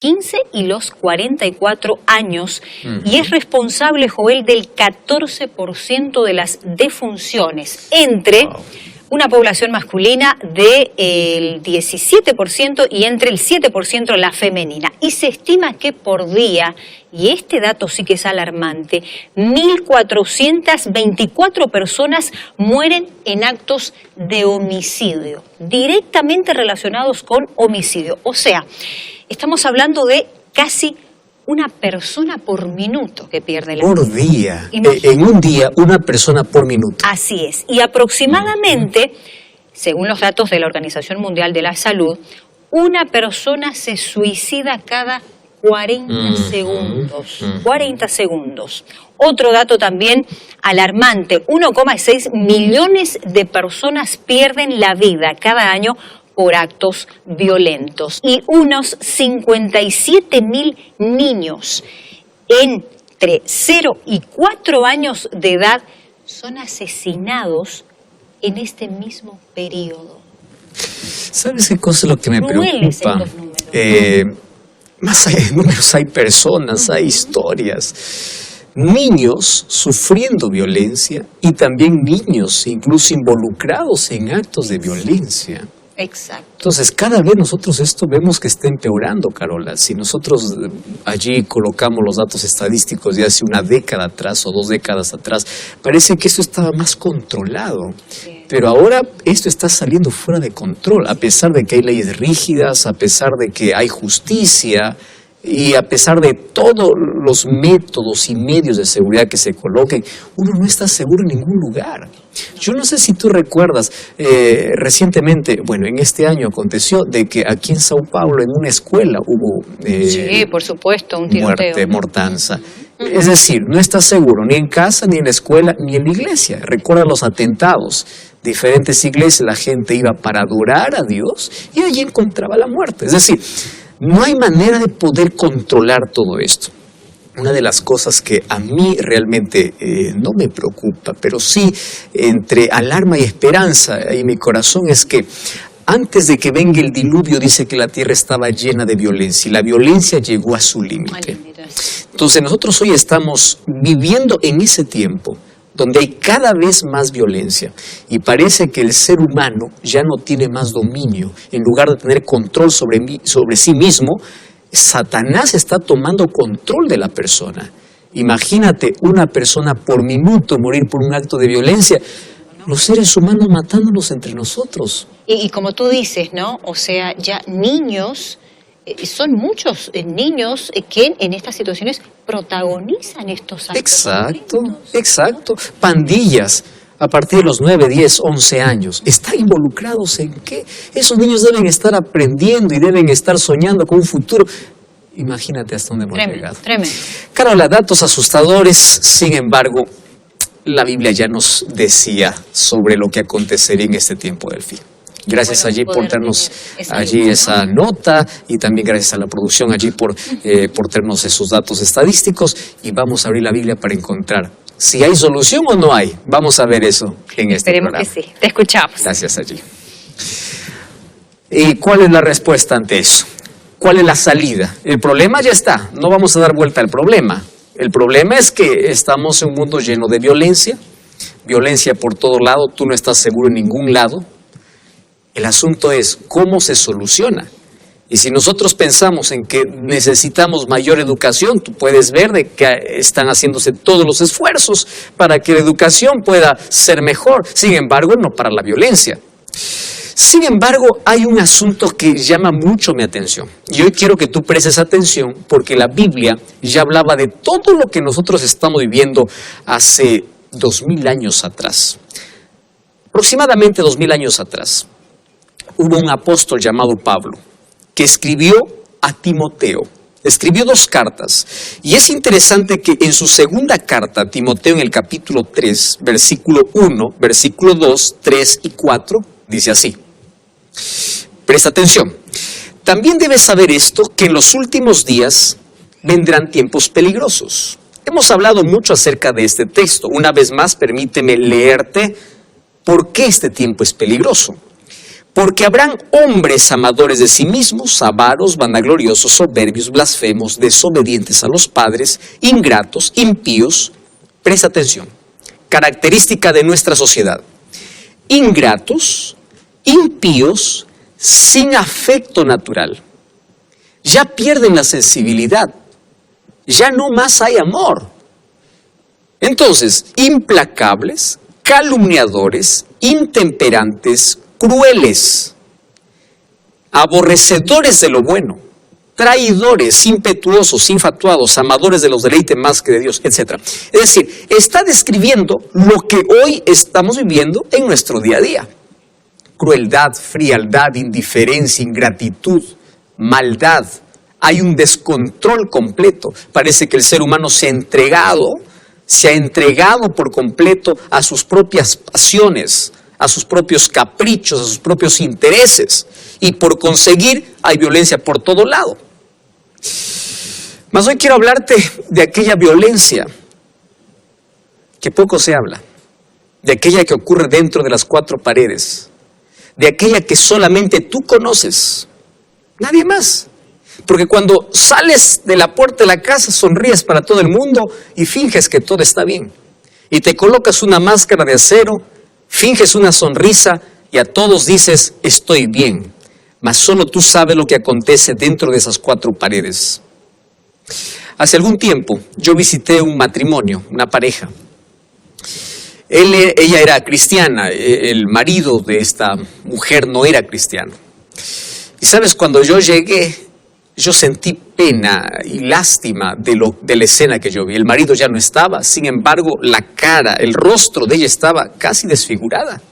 15 y los 44 años y es responsable, Joel, del 14% de las defunciones entre una población masculina del 17% y entre el 7% la femenina. Y se estima que por día, y este dato sí que es alarmante, 1.424 personas mueren en actos de homicidio, directamente relacionados con homicidio. O sea, estamos hablando de casi una persona por minuto que pierde la vida. Por día. En un día, una persona por minuto. Así es. Y aproximadamente, según los datos de la Organización Mundial de la Salud, una persona se suicida cada 40 segundos. 40 segundos. Otro dato también alarmante, 1,6 millones de personas pierden la vida cada año por actos violentos y unos 57.000 niños entre 0 y 4 años de edad son asesinados en este mismo periodo. ¿Sabes qué cosa es lo que me preocupa? Más allá de números hay personas, hay historias. Niños sufriendo violencia y también niños incluso involucrados en actos de violencia. Exacto. Entonces, cada vez nosotros esto vemos que está empeorando, Carola. Si nosotros allí colocamos los datos estadísticos de hace una década atrás o 2 décadas atrás, parece que esto estaba más controlado. Sí. Pero ahora esto está saliendo fuera de control, a pesar de que hay leyes rígidas, a pesar de que hay justicia y a pesar de todos los métodos y medios de seguridad que se coloquen, uno no está seguro en ningún lugar. Yo no sé si tú recuerdas, recientemente, bueno, en este año aconteció de que aquí en Sao Paulo, en una escuela, hubo sí, por supuesto, un tiroteo. Mortanza. Es decir, no estás seguro ni en casa, ni en la escuela, ni en la iglesia. Recuerda los atentados. Diferentes iglesias, la gente iba para adorar a Dios y allí encontraba la muerte. Es decir, no hay manera de poder controlar todo esto. Una de las cosas que a mí realmente no me preocupa, pero sí entre alarma y esperanza en mi corazón es que antes de que venga el diluvio dice que la tierra estaba llena de violencia y la violencia llegó a su límite. Entonces nosotros hoy estamos viviendo en ese tiempo donde hay cada vez más violencia y parece que el ser humano ya no tiene más dominio. En lugar de tener control sobre sí mismo, Satanás está tomando control de la persona. Imagínate una persona por minuto morir por un acto de violencia, los seres humanos matándonos entre nosotros. Y como tú dices, ¿no? O sea, ya niños, son muchos niños que en estas situaciones protagonizan estos actos. Exacto, exacto. Pandillas. A partir de los 9, 10, 11 años, ¿están involucrados en qué? Esos niños deben estar aprendiendo y deben estar soñando con un futuro. Imagínate hasta dónde hemos llegado. Tremendo. Carola, datos asustadores, sin embargo, la Biblia ya nos decía sobre lo que acontecería en este tiempo del fin. Gracias allí por darnos allí esa nota y también gracias a la producción allí por tenernos esos datos estadísticos y vamos a abrir la Biblia para encontrar si hay solución o no hay. Vamos a ver eso en este programa. Esperemos que sí. Te escuchamos. Gracias allí. ¿Y cuál es la respuesta ante eso? ¿Cuál es la salida? El problema ya está. No vamos a dar vuelta al problema. El problema es que estamos en un mundo lleno de violencia. Violencia por todo lado. Tú no estás seguro en ningún lado. El asunto es cómo se soluciona. Y si nosotros pensamos en que necesitamos mayor educación, tú puedes ver de que están haciéndose todos los esfuerzos para que la educación pueda ser mejor. Sin embargo, no para la violencia. Sin embargo, hay un asunto que llama mucho mi atención. Y hoy quiero que tú prestes atención porque la Biblia ya hablaba de todo lo que nosotros estamos viviendo hace 2000 años atrás. Aproximadamente 2000 años atrás. Hubo un apóstol llamado Pablo que escribió a Timoteo. Escribió 2 cartas. Y es interesante que en su segunda carta, a Timoteo, en el capítulo 3, versículo 1, versículo 2, 3 y 4, dice así. Presta atención. También debes saber esto, que en los últimos días vendrán tiempos peligrosos. Hemos hablado mucho acerca de este texto. Una vez más, permíteme leerte por qué este tiempo es peligroso. Porque habrán hombres amadores de sí mismos, avaros, vanagloriosos, soberbios, blasfemos, desobedientes a los padres, ingratos, impíos. Presta atención, característica de nuestra sociedad. Ingratos, impíos, sin afecto natural. Ya pierden la sensibilidad, ya no más hay amor. Entonces, implacables, calumniadores, intemperantes, crueles, aborrecedores de lo bueno, traidores, impetuosos, infatuados, amadores de los deleites más que de Dios, etc. Es decir, está describiendo lo que hoy estamos viviendo en nuestro día a día. Crueldad, frialdad, indiferencia, ingratitud, maldad. Hay un descontrol completo. Parece que el ser humano se ha entregado por completo a sus propias pasiones, a sus propios caprichos, a sus propios intereses. Y por conseguir hay violencia por todo lado. Mas hoy quiero hablarte de aquella violencia que poco se habla, de aquella que ocurre dentro de las cuatro paredes, de aquella que solamente tú conoces, nadie más. Porque cuando sales de la puerta de la casa sonríes para todo el mundo y finges que todo está bien. Y te colocas una máscara de acero, finges una sonrisa y a todos dices, estoy bien. Mas solo tú sabes lo que acontece dentro de esas cuatro paredes. Hace algún tiempo yo visité un matrimonio, una pareja. Ella era cristiana, el marido de esta mujer no era cristiano. Y sabes, cuando yo llegué, yo sentí pena y lástima de la escena que yo vi. El marido ya no estaba, sin embargo, la cara, el rostro de ella estaba casi desfigurada.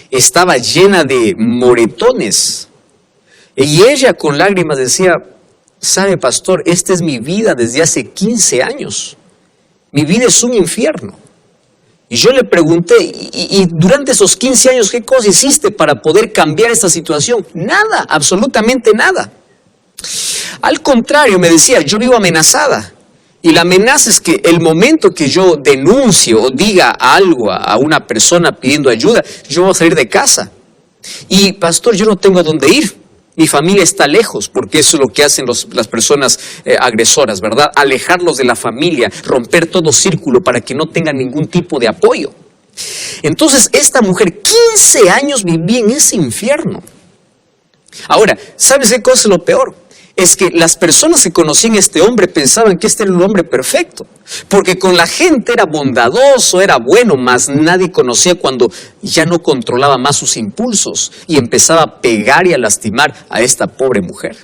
Estaba llena de moretones. Y ella con lágrimas decía, sabe, pastor, esta es mi vida desde hace 15 años. Mi vida es un infierno. Y yo le pregunté, y durante esos 15 años, ¿qué cosa hiciste para poder cambiar esta situación? Nada, absolutamente nada. Al contrario, me decía, yo vivo amenazada. Y la amenaza es que el momento que yo denuncie o diga algo a una persona pidiendo ayuda, yo voy a salir de casa. Y pastor, yo no tengo a dónde ir. Mi familia está lejos, porque eso es lo que hacen las personas agresoras, ¿verdad? Alejarlos de la familia, romper todo círculo para que no tengan ningún tipo de apoyo. Entonces, esta mujer, 15 años vivía en ese infierno. Ahora, ¿sabes qué cosa es lo peor? Es que las personas que conocían a este hombre pensaban que este era un hombre perfecto. Porque con la gente era bondadoso, era bueno, mas nadie conocía cuando ya no controlaba más sus impulsos y empezaba a pegar y a lastimar a esta pobre mujer.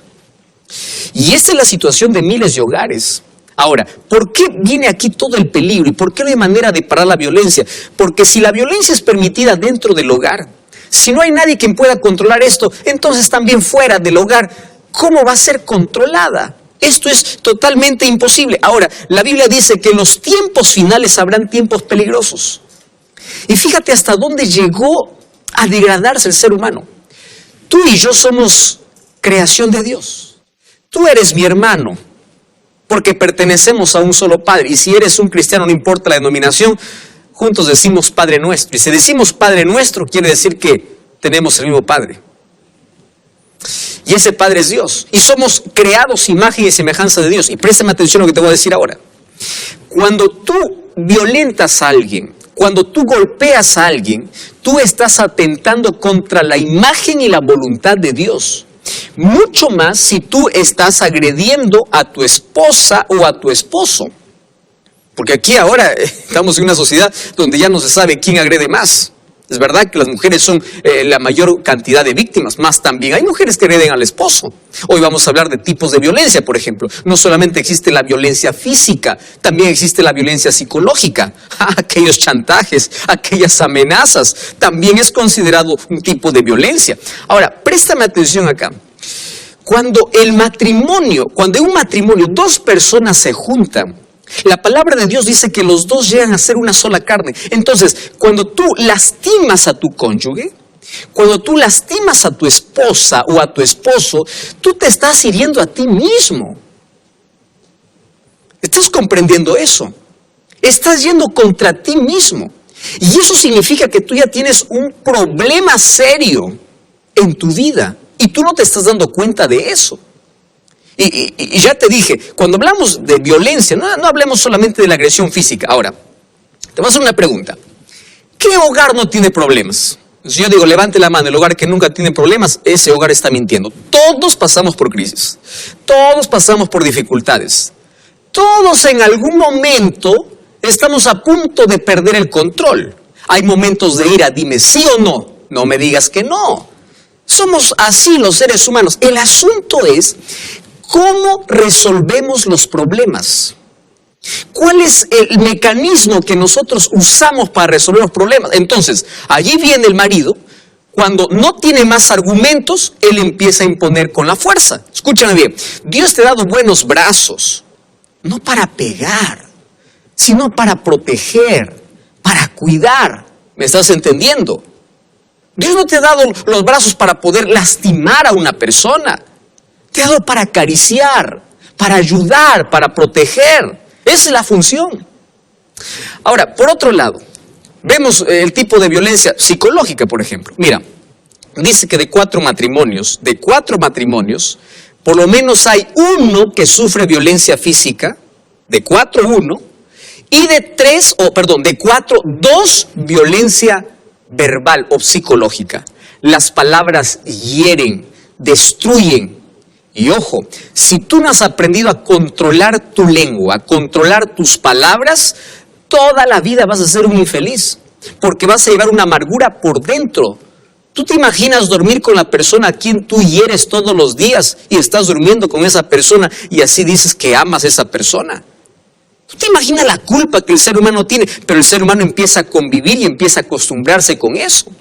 Y esta es la situación de miles de hogares. Ahora, ¿por qué viene aquí todo el peligro? ¿Y por qué no hay manera de parar la violencia? Porque si la violencia es permitida dentro del hogar, si no hay nadie quien pueda controlar esto, entonces también fuera del hogar, ¿cómo va a ser controlada? Esto es totalmente imposible. Ahora, la Biblia dice que en los tiempos finales habrán tiempos peligrosos. Y fíjate hasta dónde llegó a degradarse el ser humano. Tú y yo somos creación de Dios. Tú eres mi hermano, porque pertenecemos a un solo Padre. Y si eres un cristiano, no importa la denominación, juntos decimos Padre Nuestro. Y si decimos Padre Nuestro, quiere decir que tenemos el mismo Padre. Y ese Padre es Dios. Y somos creados imagen y semejanza de Dios. Y préstame atención a lo que te voy a decir ahora. Cuando tú violentas a alguien, cuando tú golpeas a alguien, tú estás atentando contra la imagen y la voluntad de Dios. Mucho más si tú estás agrediendo a tu esposa o a tu esposo. Porque aquí ahora estamos en una sociedad donde ya no se sabe quién agrede más. Es verdad que las mujeres son la mayor cantidad de víctimas, más también hay mujeres que agreden al esposo. Hoy vamos a hablar de tipos de violencia, por ejemplo. No solamente existe la violencia física, también existe la violencia psicológica. Aquellos chantajes, aquellas amenazas, también es considerado un tipo de violencia. Ahora, préstame atención acá. Cuando en un matrimonio dos personas se juntan, la palabra de Dios dice que los dos llegan a ser una sola carne. Entonces, cuando tú lastimas a tu cónyuge, cuando tú lastimas a tu esposa o a tu esposo, tú te estás hiriendo a ti mismo. ¿Estás comprendiendo eso? Estás yendo contra ti mismo. Y eso significa que tú ya tienes un problema serio en tu vida y tú no te estás dando cuenta de eso. Y ya te dije, cuando hablamos de violencia, no hablemos solamente de la agresión física. Ahora, te voy a hacer una pregunta. ¿Qué hogar no tiene problemas? Si yo digo, levante la mano, el hogar que nunca tiene problemas, ese hogar está mintiendo. Todos pasamos por crisis. Todos pasamos por dificultades. Todos en algún momento estamos a punto de perder el control. Hay momentos de ira, dime sí o no. No me digas que no. Somos así los seres humanos. El asunto es cómo resolvemos los problemas. ¿Cuál es el mecanismo que nosotros usamos para resolver los problemas? Entonces, allí viene el marido. Cuando no tiene más argumentos, él empieza a imponer con la fuerza. Escúchame bien. Dios te ha dado buenos brazos, no para pegar, sino para proteger, para cuidar. ¿Me estás entendiendo? Dios no te ha dado los brazos para poder lastimar a una persona. Te ha dado para acariciar, para ayudar, para proteger. Esa es la función. Ahora, por otro lado, vemos el tipo de violencia psicológica, por ejemplo. Mira, dice que de 4 matrimonios, por lo menos hay uno que sufre violencia física, de 4, 1, y de 4, 2 violencia verbal o psicológica. Las palabras hieren, destruyen. Y ojo, si tú no has aprendido a controlar tu lengua, a controlar tus palabras, toda la vida vas a ser un infeliz, porque vas a llevar una amargura por dentro. ¿Tú te imaginas dormir con la persona a quien tú hieres todos los días y estás durmiendo con esa persona y así dices que amas a esa persona? ¿Tú te imaginas la culpa que el ser humano tiene? Pero el ser humano empieza a convivir y empieza a acostumbrarse con eso.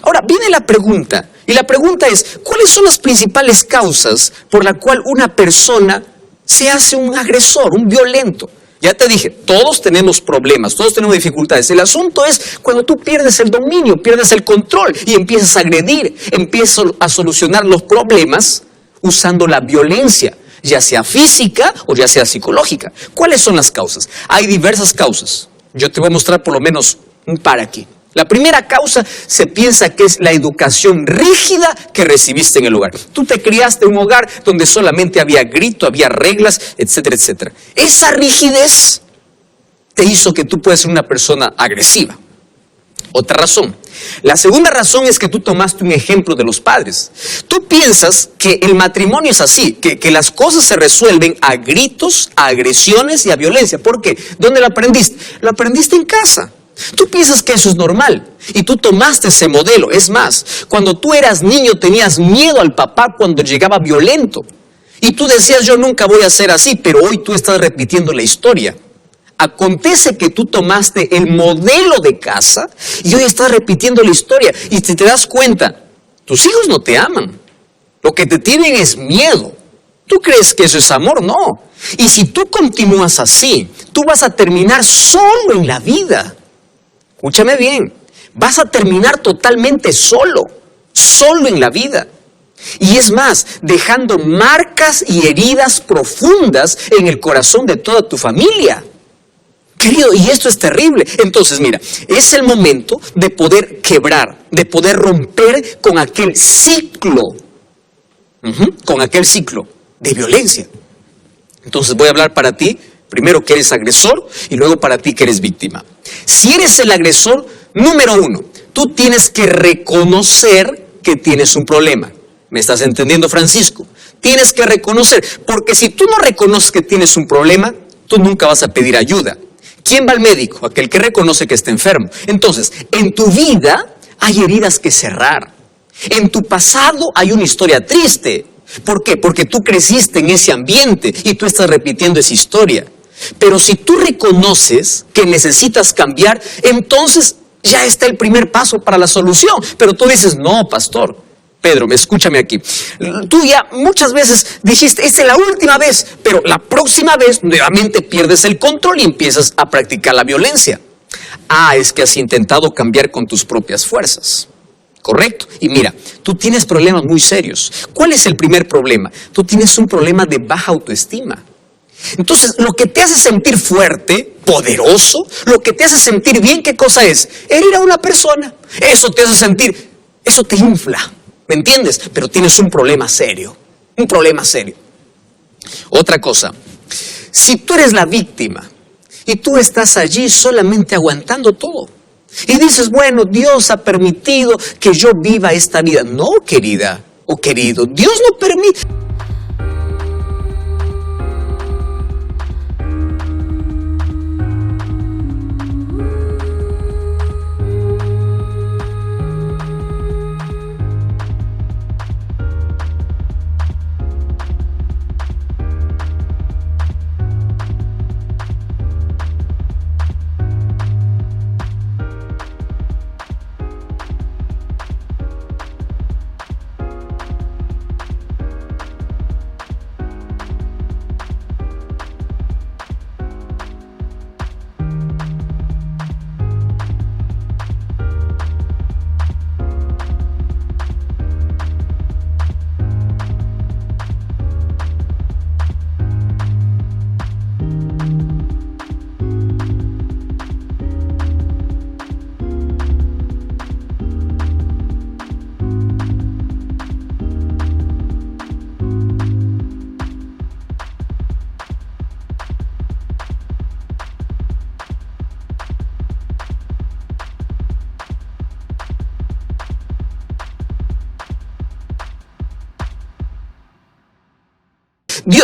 Ahora, viene la pregunta, y la pregunta es, ¿cuáles son las principales causas por la cual una persona se hace un agresor, un violento? Ya te dije, todos tenemos problemas, todos tenemos dificultades. El asunto es cuando tú pierdes el dominio, pierdes el control y empiezas a agredir, empiezas a solucionar los problemas usando la violencia, ya sea física o ya sea psicológica. ¿Cuáles son las causas? Hay diversas causas. Yo te voy a mostrar por lo menos un par aquí. La primera causa se piensa que es la educación rígida que recibiste en el hogar. Tú te criaste en un hogar donde solamente había grito, había reglas, etcétera, etcétera. Esa rigidez te hizo que tú puedas ser una persona agresiva. Otra razón. La segunda razón es que tú tomaste un ejemplo de los padres. Tú piensas que el matrimonio es así, que las cosas se resuelven a gritos, a agresiones y a violencia. ¿Por qué? ¿Dónde lo aprendiste? Lo aprendiste en casa. Tú piensas que eso es normal y tú tomaste ese modelo. Es más, cuando tú eras niño tenías miedo al papá cuando llegaba violento. Y tú decías, yo nunca voy a ser así, pero hoy tú estás repitiendo la historia. Acontece que tú tomaste el modelo de casa y hoy estás repitiendo la historia. Y si te das cuenta, tus hijos no te aman. Lo que te tienen es miedo. ¿Tú crees que eso es amor? No. Y si tú continúas así, tú vas a terminar solo en la vida. Escúchame bien, vas a terminar totalmente solo en la vida. Y es más, dejando marcas y heridas profundas en el corazón de toda tu familia. Querido, y esto es terrible. Entonces, mira, es el momento de poder quebrar, de poder romper con aquel ciclo, de violencia. Entonces voy a hablar para ti, primero que eres agresor y luego para ti que eres víctima. Si eres el agresor, número 1, tú tienes que reconocer que tienes un problema. ¿Me estás entendiendo, Francisco? Tienes que reconocer, porque si tú no reconoces que tienes un problema, tú nunca vas a pedir ayuda. ¿Quién va al médico? Aquel que reconoce que está enfermo. Entonces, en tu vida hay heridas que cerrar. En tu pasado hay una historia triste. ¿Por qué? Porque tú creciste en ese ambiente y tú estás repitiendo esa historia. Pero si tú reconoces que necesitas cambiar, entonces ya está el primer paso para la solución. Pero tú dices, no, pastor, Pedro, escúchame aquí. Tú ya muchas veces dijiste, esta es la última vez, pero la próxima vez nuevamente pierdes el control y empiezas a practicar la violencia. Es que has intentado cambiar con tus propias fuerzas. Correcto. Y mira, tú tienes problemas muy serios. ¿Cuál es el primer problema? Tú tienes un problema de baja autoestima. Entonces, lo que te hace sentir fuerte, poderoso, lo que te hace sentir bien, ¿qué cosa es? Herir a una persona. Eso te hace sentir, eso te infla. ¿Me entiendes? Pero tienes un problema serio. Un problema serio. Otra cosa. Si tú eres la víctima y tú estás allí solamente aguantando todo y dices, bueno, Dios ha permitido que yo viva esta vida. No, querida o querido, Dios no permite.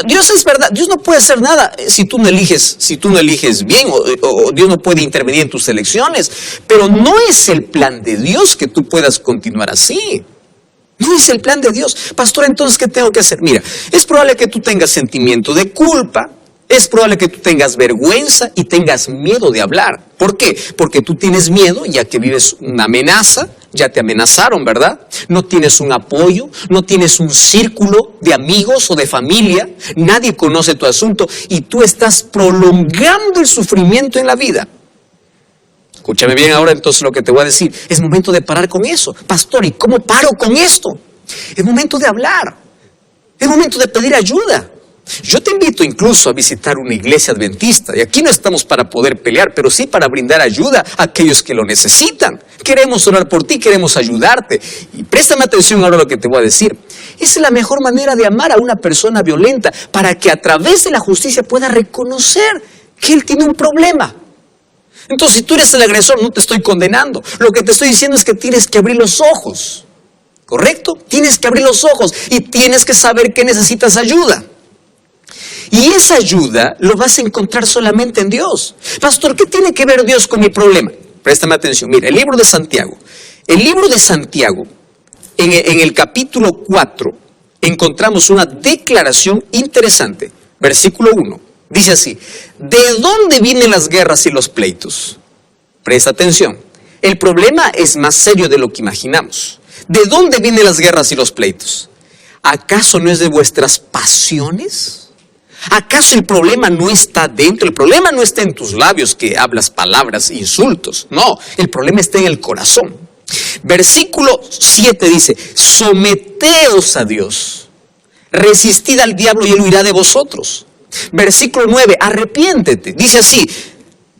Dios es verdad, Dios no puede hacer nada si tú no eliges bien, o Dios no puede intervenir en tus elecciones, pero no es el plan de Dios que tú puedas continuar así. No es el plan de Dios. Pastor, entonces, ¿qué tengo que hacer? Mira, es probable que tú tengas sentimiento de culpa, es probable que tú tengas vergüenza y tengas miedo de hablar. ¿Por qué? Porque tú tienes miedo ya que vives una amenaza, ya te amenazaron, ¿verdad? No tienes un apoyo, no tienes un círculo de amigos o de familia, nadie conoce tu asunto y tú estás prolongando el sufrimiento en la vida. Escúchame bien ahora entonces lo que te voy a decir. Es momento de parar con eso. Pastor, ¿y cómo paro con esto? Es momento de hablar. Es momento de pedir ayuda. Yo te invito incluso a visitar una iglesia adventista. Y aquí no estamos para poder pelear, pero sí para brindar ayuda a aquellos que lo necesitan. Queremos orar por ti, queremos ayudarte. Y préstame atención ahora a lo que te voy a decir. Esa es la mejor manera de amar a una persona violenta, para que a través de la justicia pueda reconocer que él tiene un problema. Entonces, si tú eres el agresor, no te estoy condenando. Lo que te estoy diciendo es que tienes que abrir los ojos. ¿Correcto? Tienes que abrir los ojos y tienes que saber que necesitas ayuda. Y esa ayuda lo vas a encontrar solamente en Dios. Pastor, ¿qué tiene que ver Dios con mi problema? Préstame atención. Mira, el libro de Santiago. El libro de Santiago, en el capítulo 4, encontramos una declaración interesante. Versículo 1. Dice así: ¿de dónde vienen las guerras y los pleitos? Presta atención. El problema es más serio de lo que imaginamos. ¿De dónde vienen las guerras y los pleitos? ¿Acaso no es de vuestras pasiones? ¿Acaso el problema no está dentro? El problema no está en tus labios que hablas palabras, insultos. No, el problema está en el corazón. Versículo 7 dice: someteos a Dios, resistid al diablo y él huirá de vosotros. Versículo 9, arrepiéntete. Dice así: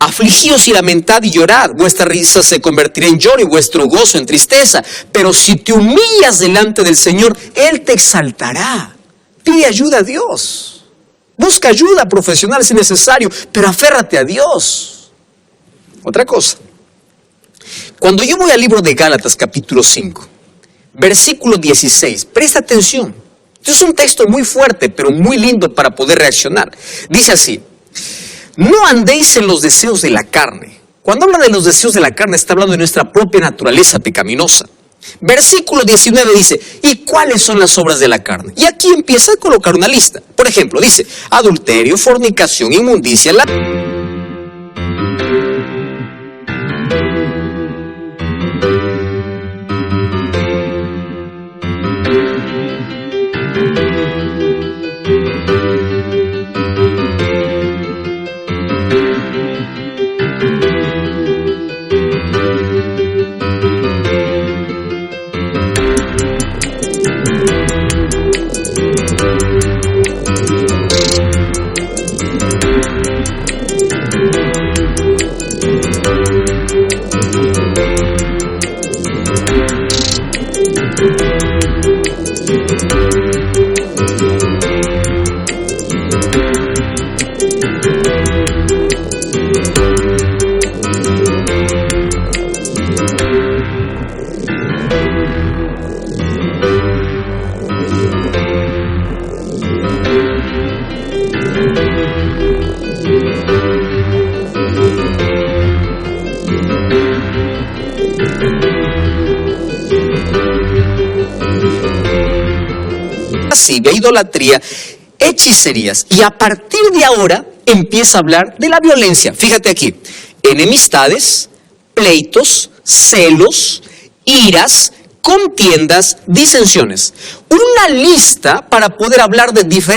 afligíos y lamentad y llorad, vuestra risa se convertirá en lloro y vuestro gozo en tristeza. Pero si te humillas delante del Señor, Él te exaltará. Pide ayuda a Dios. Busca ayuda profesional si necesario, pero aférrate a Dios. Otra cosa. Cuando yo voy al libro de Gálatas capítulo 5, versículo 16, presta atención. Este es un texto muy fuerte, pero muy lindo para poder reaccionar. Dice así: no andéis en los deseos de la carne. Cuando habla de los deseos de la carne, está hablando de nuestra propia naturaleza pecaminosa. Versículo 19 dice: ¿y cuáles son las obras de la carne? Y aquí empieza a colocar una lista. Por ejemplo, dice: adulterio, fornicación, inmundicia, lascivia, idolatría, hechicerías. Y a partir de ahora empieza a hablar de la violencia. Fíjate aquí, enemistades, pleitos, celos, iras, contiendas, disensiones. Una lista para poder hablar de diferentes